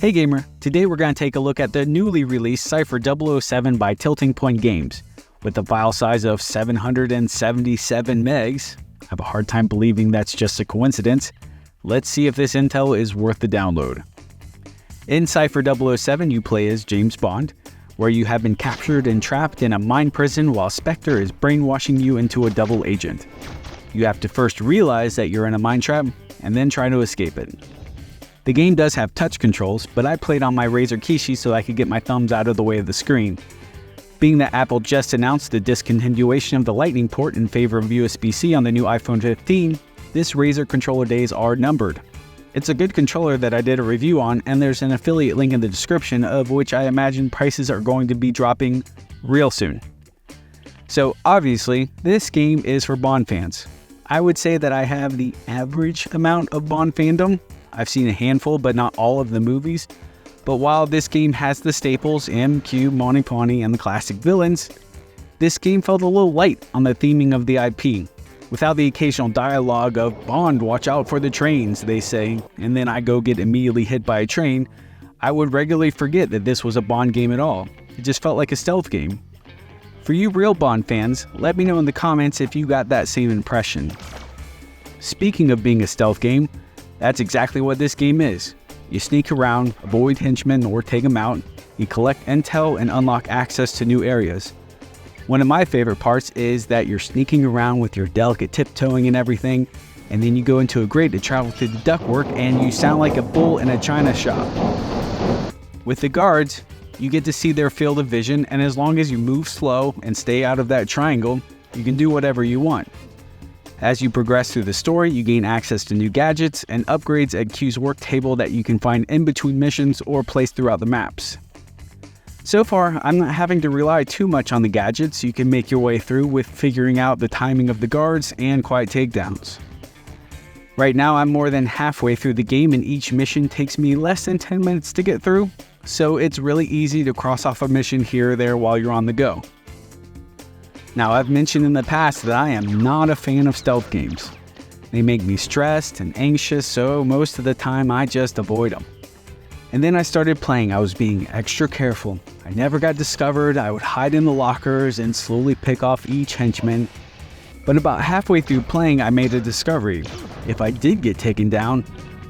Hey gamer, today we're going to take a look at the newly released Cypher 007 by Tilting Point Games. With a file size of 777 megs, I have a hard time believing that's just a coincidence. Let's see if this intel is worth the download. In Cypher 007, you play as James Bond, where you have been captured and trapped in a mind prison while Spectre is brainwashing you into a double agent. You have to first realize that you're in a mind trap, and then try to escape it. The game does have touch controls, but I played on my Razer Kishi so I could get my thumbs out of the way of the screen. Being that Apple just announced the discontinuation of the Lightning port in favor of USB-C on the new iPhone 15, this Razer controller days are numbered. It's a good controller that I did a review on, and there's an affiliate link in the description, of which I imagine prices are going to be dropping real soon. So obviously, this game is for Bond fans. I would say that I have the average amount of Bond fandom. I've seen a handful, but not all of the movies. But while this game has the staples, M, Q, Monty Pawnee, and the classic villains, this game felt a little light on the theming of the IP. Without the occasional dialogue of, "Bond, watch out for the trains," they say, and then I go get immediately hit by a train, I would regularly forget that this was a Bond game at all. It just felt like a stealth game. For you real Bond fans, let me know in the comments if you got that same impression. Speaking of being a stealth game, that's exactly what this game is. You sneak around, avoid henchmen or take them out, you collect intel and unlock access to new areas. One of my favorite parts is that you're sneaking around with your delicate tiptoeing and everything, and then you go into a grate to travel through the ductwork and you sound like a bull in a china shop. With the guards, you get to see their field of vision, and as long as you move slow and stay out of that triangle, you can do whatever you want. As you progress through the story, you gain access to new gadgets and upgrades at Q's work table that you can find in between missions or place throughout the maps. So far, I'm not having to rely too much on the gadgets you can make your way through with figuring out the timing of the guards and quiet takedowns. Right now, I'm more than halfway through the game and each mission takes me less than 10 minutes to get through, so it's really easy to cross off a mission here or there while you're on the go. Now, I've mentioned in the past that I am not a fan of stealth games. They make me stressed and anxious, so most of the time I just avoid them. And then I started playing. I was being extra careful. I never got discovered. I would hide in the lockers and slowly pick off each henchman. But about halfway through playing, I made a discovery. If I did get taken down,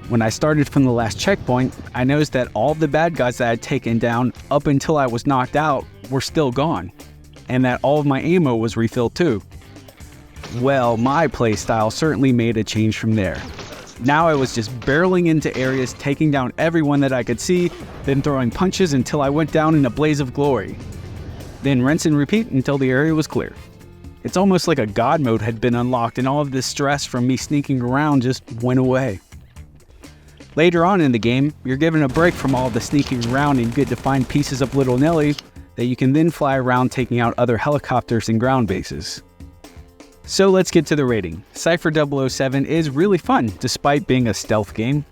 when I started from the last checkpoint, I noticed that all the bad guys that I had taken down up until I was knocked out were still gone, and that all of my ammo was refilled too. Well, my playstyle certainly made a change from there. Now I was just barreling into areas, taking down everyone that I could see, then throwing punches until I went down in a blaze of glory. Then rinse and repeat until the area was clear. It's almost like a god mode had been unlocked and all of this stress from me sneaking around just went away. Later on in the game, you're given a break from all the sneaking around and you get to find pieces of Little Nelly that you can then fly around taking out other helicopters and ground bases. So let's get to the rating. Cypher 007 is really fun, despite being a stealth game.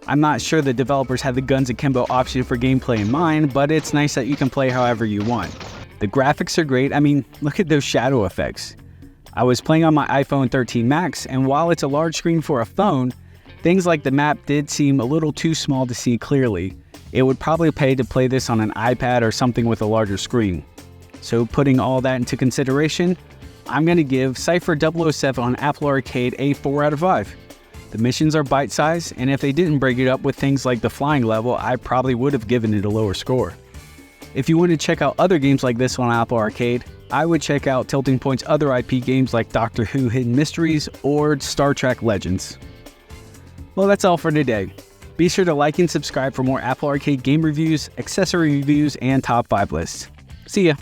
I'm not sure the developers had the guns akimbo option for gameplay in mind, but it's nice that you can play however you want. The graphics are great. I mean, look at those shadow effects. I was playing on my iPhone 13 Max, and while it's a large screen for a phone, things like the map did seem a little too small to see clearly. It would probably pay to play this on an iPad or something with a larger screen. So putting all that into consideration, I'm going to give Cypher 007 on Apple Arcade a 4 out of 5. The missions are bite-sized, and if they didn't break it up with things like the flying level, I probably would have given it a lower score. If you want to check out other games like this on Apple Arcade, I would check out Tilting Point's other IP games like Doctor Who Hidden Mysteries or Star Trek Legends. Well, that's all for today. Be sure to like and subscribe for more Apple Arcade game reviews, accessory reviews, and top 5 lists. See ya!